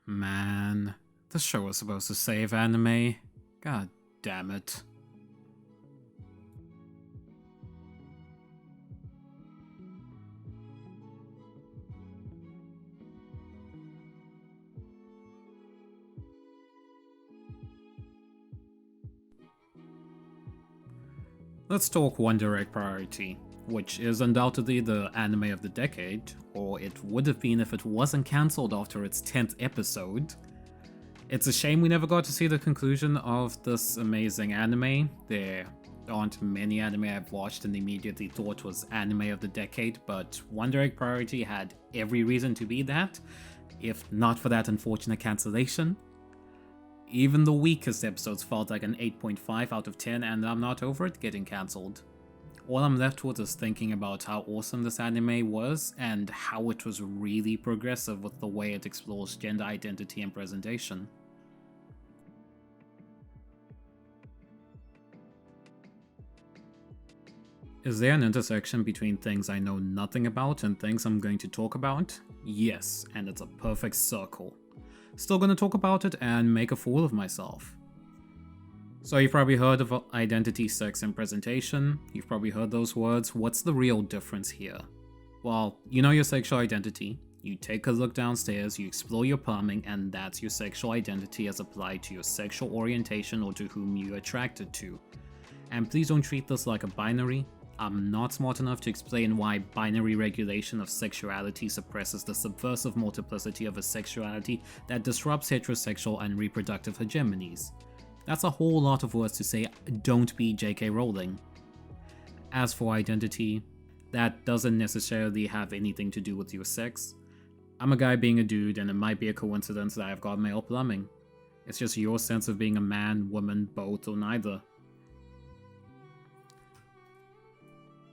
Man, the show was supposed to save anime. God damn it. Let's talk One Direct Priority, which is undoubtedly the anime of the decade, or it would have been if it wasn't cancelled after its 10th episode. It's a shame we never got to see the conclusion of this amazing anime. There aren't many anime I've watched and immediately thought was anime of the decade, but One Direct Priority had every reason to be that, if not for that unfortunate cancellation. Even the weakest episodes felt like an 8.5 out of 10, and I'm not over it getting cancelled. All I'm left with is thinking about how awesome this anime was, and how it was really progressive with the way it explores gender identity and presentation. Is there an intersection between things I know nothing about and things I'm going to talk about? Yes, and it's a perfect circle. Still gonna talk about it and make a fool of myself. So you've probably heard of identity, sex, and presentation. You've probably heard those words. What's the real difference here? Well, you know your sexual identity. You take a look downstairs, you explore your plumbing, and that's your sexual identity as applied to your sexual orientation or to whom you're attracted to. And please don't treat this like a binary. I'm not smart enough to explain why binary regulation of sexuality suppresses the subversive multiplicity of a sexuality that disrupts heterosexual and reproductive hegemonies. That's a whole lot of words to say, don't be J.K. Rowling. As for identity, that doesn't necessarily have anything to do with your sex. I'm a guy being a dude, and it might be a coincidence that I've got male plumbing. It's just your sense of being a man, woman, both, or neither.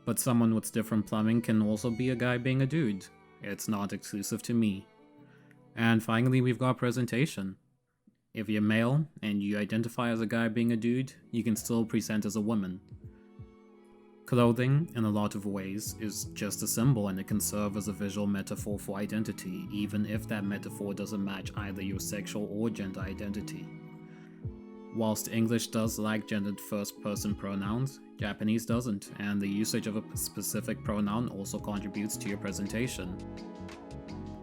But someone with different plumbing can also be a guy being a dude. It's not exclusive to me. And finally, we've got presentation. If you're male and you identify as a guy being a dude, you can still present as a woman. Clothing, in a lot of ways, is just a symbol, and it can serve as a visual metaphor for identity, even if that metaphor doesn't match either your sexual or gender identity. Whilst English does like gendered first-person pronouns, Japanese doesn't, and the usage of a specific pronoun also contributes to your presentation.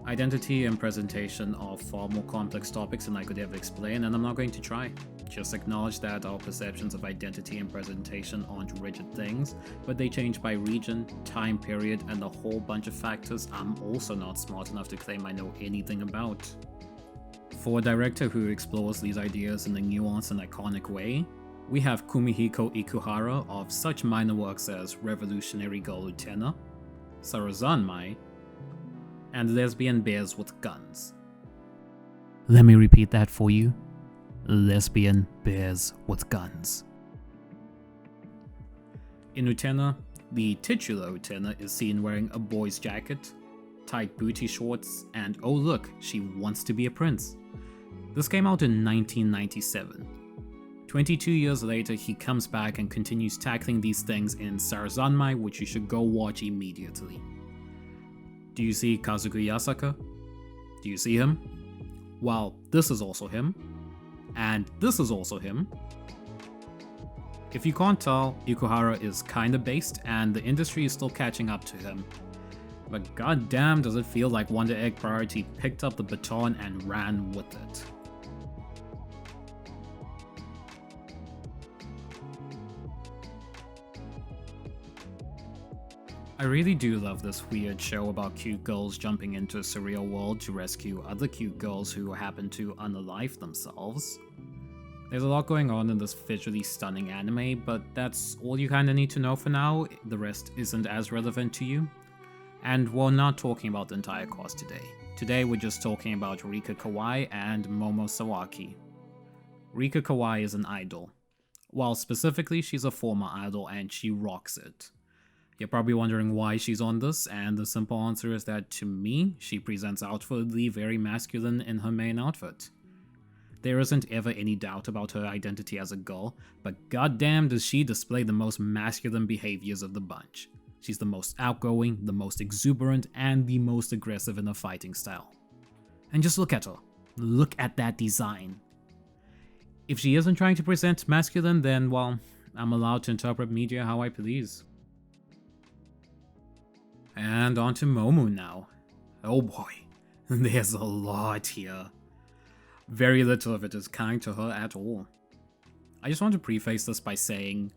Identity and presentation are far more complex topics than I could ever explain, and I'm not going to try. Just acknowledge that our perceptions of identity and presentation aren't rigid things, but they change by region, time period, and a whole bunch of factors I'm also not smart enough to claim I know anything about. For a director who explores these ideas in a nuanced and iconic way, we have Kumihiko Ikuhara of such minor works as Revolutionary Girl Utena, Sarazanmai, and Lesbian Bears with Guns. Let me repeat that for you. Lesbian Bears with Guns. In Utena, the titular Utena is seen wearing a boy's jacket, tight booty shorts, and oh look, she wants to be a prince. This came out in 1997. 22 years later, he comes back and continues tackling these things in Sarazanmai, which you should go watch immediately. Do you see Kazuki Yasaka? Do you see him? Well, this is also him. And this is also him. If you can't tell, Ikuhara is kinda based, and the industry is still catching up to him. But goddamn does it feel like Wonder Egg Priority picked up the baton and ran with it. I really do love this weird show about cute girls jumping into a surreal world to rescue other cute girls who happen to unalive themselves. There's a lot going on in this visually stunning anime, but that's all you kinda need to know for now. The rest isn't as relevant to you. And we're not talking about the entire cast today. Today we're just talking about Rika Kawai and Momoe Sawaki. Rika Kawai is an idol. Well, specifically, she's a former idol and she rocks it. You're probably wondering why she's on this, and the simple answer is that to me, she presents outwardly very masculine in her main outfit. There isn't ever any doubt about her identity as a girl, but goddamn does she display the most masculine behaviors of the bunch. She's the most outgoing, the most exuberant, and the most aggressive in her fighting style. And just look at her. Look at that design. If she isn't trying to present masculine, then, well, I'm allowed to interpret media how I please. And on to Momoe now. Oh boy, there's a lot here. Very little of it is kind to her at all. I just want to preface this by saying,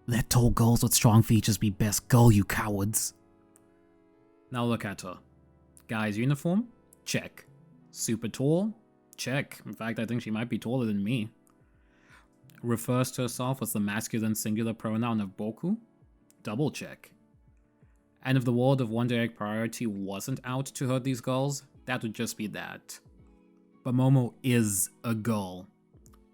let tall girls with strong features be best girl, you cowards. Now look at her. Guy's uniform? Check. Super tall? Check. In fact, I think she might be taller than me. Refers to herself as the masculine singular pronoun of Boku? Double check. And if the world of One Direct Priority wasn't out to hurt these girls, that would just be that. But Momoe is a girl.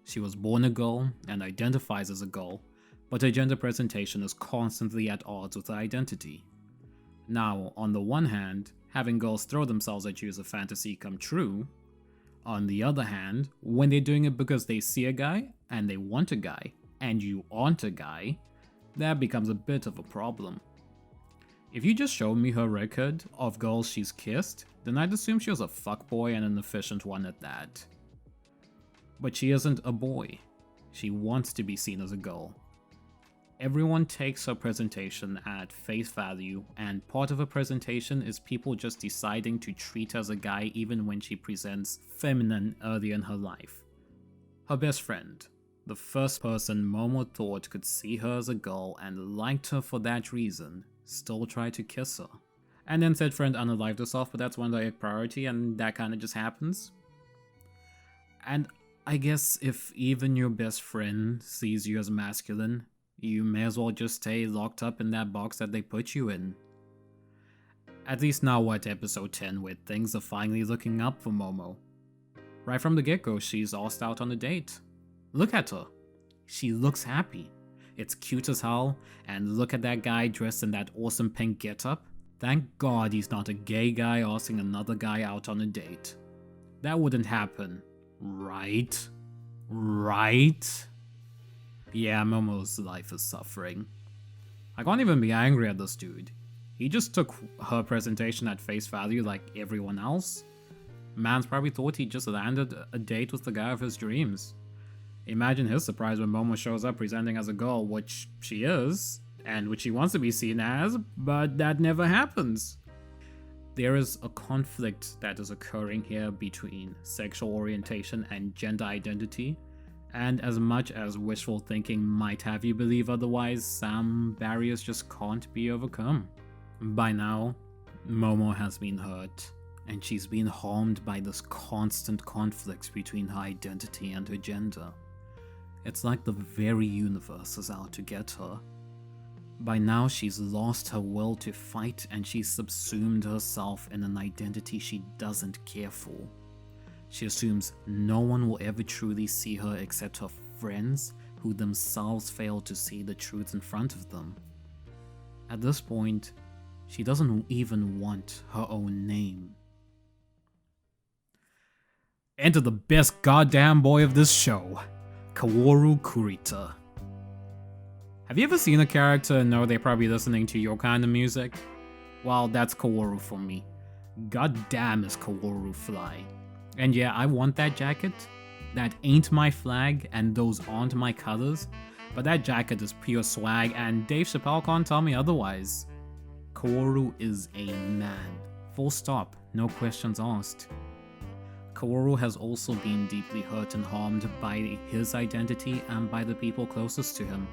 She was born a girl and identifies as a girl, but her gender presentation is constantly at odds with her identity. Now, on the one hand, having girls throw themselves at you is a fantasy come true. On the other hand, when they're doing it because they see a guy, and they want a guy, and you aren't a guy, that becomes a bit of a problem. If you just showed me her record of girls she's kissed, then I'd assume she was a fuckboy and an efficient one at that. But she isn't a boy. She wants to be seen as a girl. Everyone takes her presentation at face value, and part of her presentation is people just deciding to treat her as a guy even when she presents feminine early in her life. Her best friend, the first person Momo thought could see her as a girl and liked her for that reason, still tried to kiss her. And then said friend unalived herself, but that's One Direct Priority and that kinda just happens. And I guess if even your best friend sees you as masculine, you may as well just stay locked up in that box that they put you in. At least now we're at episode 10 where things are finally looking up for Momo. Right from the get-go, she's asked out on a date. Look at her. She looks happy. It's cute as hell, and look at that guy dressed in that awesome pink getup. Thank God he's not a gay guy asking another guy out on a date. That wouldn't happen, right? Right? Yeah, Momo's life is suffering. I can't even be angry at this dude. He just took her presentation at face value like everyone else. Man's probably thought he just landed a date with the guy of his dreams. Imagine his surprise when Momo shows up presenting as a girl, which she is, and which she wants to be seen as, but that never happens. There is a conflict that is occurring here between sexual orientation and gender identity, and as much as wishful thinking might have you believe otherwise, some barriers just can't be overcome. By now, Momo has been hurt, and she's been harmed by this constant conflict between her identity and her gender. It's like the very universe is out to get her. By now, she's lost her will to fight, and she's subsumed herself in an identity she doesn't care for. She assumes no one will ever truly see her except her friends, who themselves fail to see the truth in front of them. At this point, she doesn't even want her own name. Enter the best goddamn boy of this show, Kaworu Kurita. Have you ever seen a character and know they're probably listening to your kind of music? Well, that's Kaworu for me. God damn is Kaworu fly. And yeah, I want that jacket. That ain't my flag and those aren't my colors, but that jacket is pure swag and Dave Chappelle can't tell me otherwise. Kaworu is a man. Full stop, no questions asked. Kaworu has also been deeply hurt and harmed by his identity and by the people closest to him.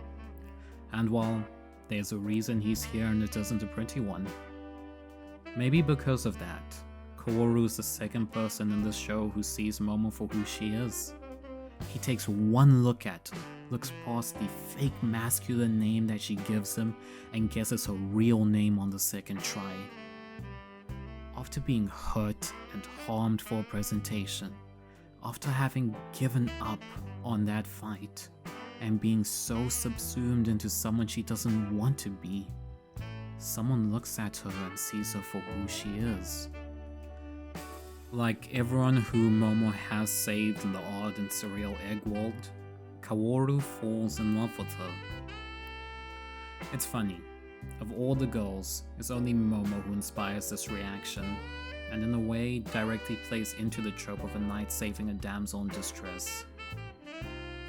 And well, there's a reason he's here and it isn't a pretty one. Maybe because of that, Kaworu is the second person in this show who sees Momo for who she is. He takes one look at her, looks past the fake masculine name that she gives him, and guesses her real name on the second try. After being hurt and harmed for a presentation, after having given up on that fight, and being so subsumed into someone she doesn't want to be, someone looks at her and sees her for who she is. Like everyone who Momo has saved in the odd and surreal egg world, Kaworu falls in love with her. It's funny, of all the girls, it's only Momo who inspires this reaction. and in a way directly plays into the trope of a knight saving a damsel in distress.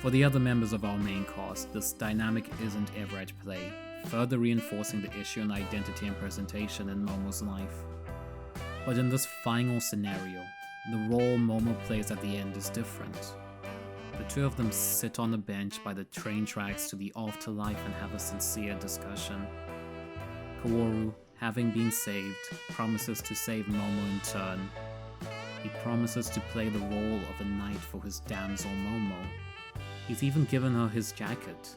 For the other members of our main cast, this dynamic isn't ever at play, further reinforcing the issue in identity and presentation in Momo's life. But in this final scenario, the role Momo plays at the end is different. The two of them sit on a bench by the train tracks to the afterlife and have a sincere discussion. Kaworu, having been saved, promises to save Momo in turn. He promises to play the role of a knight for his damsel Momo. He's even given her his jacket,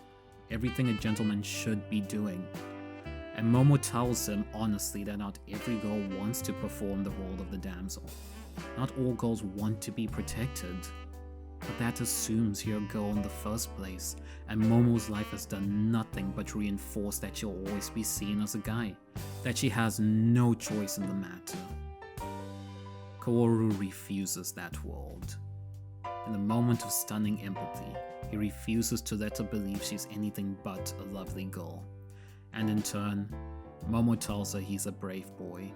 everything a gentleman should be doing. And Momo tells him honestly that not every girl wants to perform the role of the damsel. Not all girls want to be protected. But that assumes you're a girl in the first place, and Momo's life has done nothing but reinforce that she'll always be seen as a guy, that she has no choice in the matter. Kaworu refuses that world. In a moment of stunning empathy, he refuses to let her believe she's anything but a lovely girl. And in turn, Momo tells her he's a brave boy.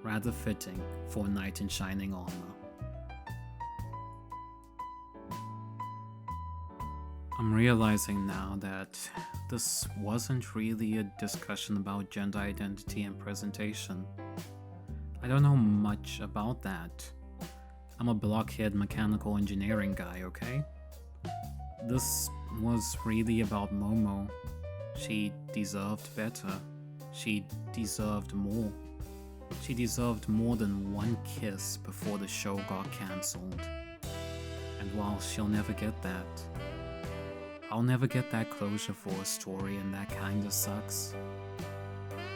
Rather fitting for a knight in shining armor. I'm realizing now that this wasn't really a discussion about gender identity and presentation. I don't know much about that. I'm a blockhead mechanical engineering guy, okay? This was really about Momo. She deserved better. She deserved more. She deserved more than one kiss before the show got cancelled. And while she'll never get that, I'll never get that closure for a story, and that kinda sucks.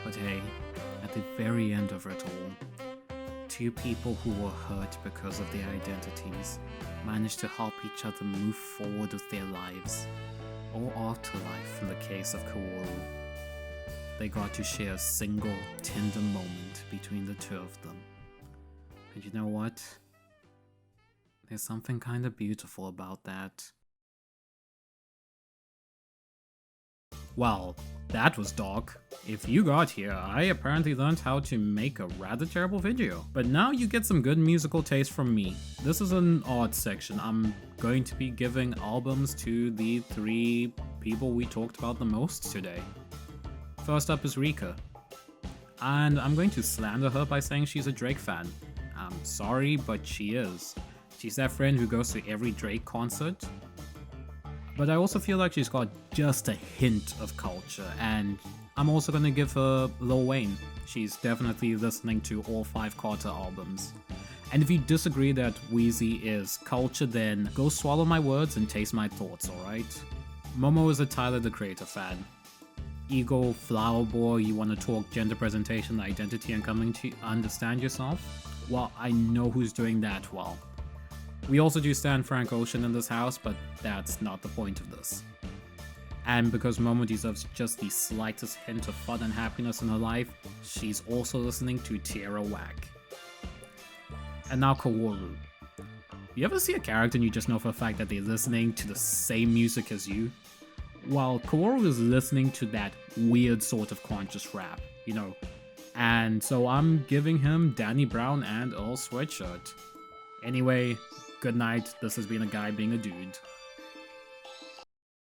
But hey, at the very end of it all, two people who were hurt because of their identities managed to help each other move forward with their lives, or afterlife in the case of Kaworu. They got to share a single, tender moment between the two of them. And you know what? There's something kinda beautiful about that. Well, that was dark. If you got here, I apparently learned how to make a rather terrible video. But now you get some good musical taste from me. This is an art section. I'm going to be giving albums to the 3 people we talked about the most today. First up is Rika. And I'm going to slander her by saying she's a Drake fan. I'm sorry, but she is. She's that friend who goes to every Drake concert. But I also feel like she's got just a hint of culture, and I'm also gonna give her Lil Wayne. She's definitely listening to all 5 Carter albums. And if you disagree that Wheezy is culture, then go swallow my words and taste my thoughts, alright? Momo is a Tyler the Creator fan. Ego, Flower Boy, you wanna talk gender presentation, identity, and coming to understand yourself? Well, I know who's doing that well. We also do stand Frank Ocean in this house, but that's not the point of this. And because Momo deserves just the slightest hint of fun and happiness in her life, she's also listening to Tierra Whack. And now Kaworu. You ever see a character and you just know for a fact that they're listening to the same music as you? Well, Kaworu is listening to that weird sort of conscious rap, you know. And so I'm giving him Danny Brown and Earl Sweatshirt. Anyway, good night. This has been a guy being a dude.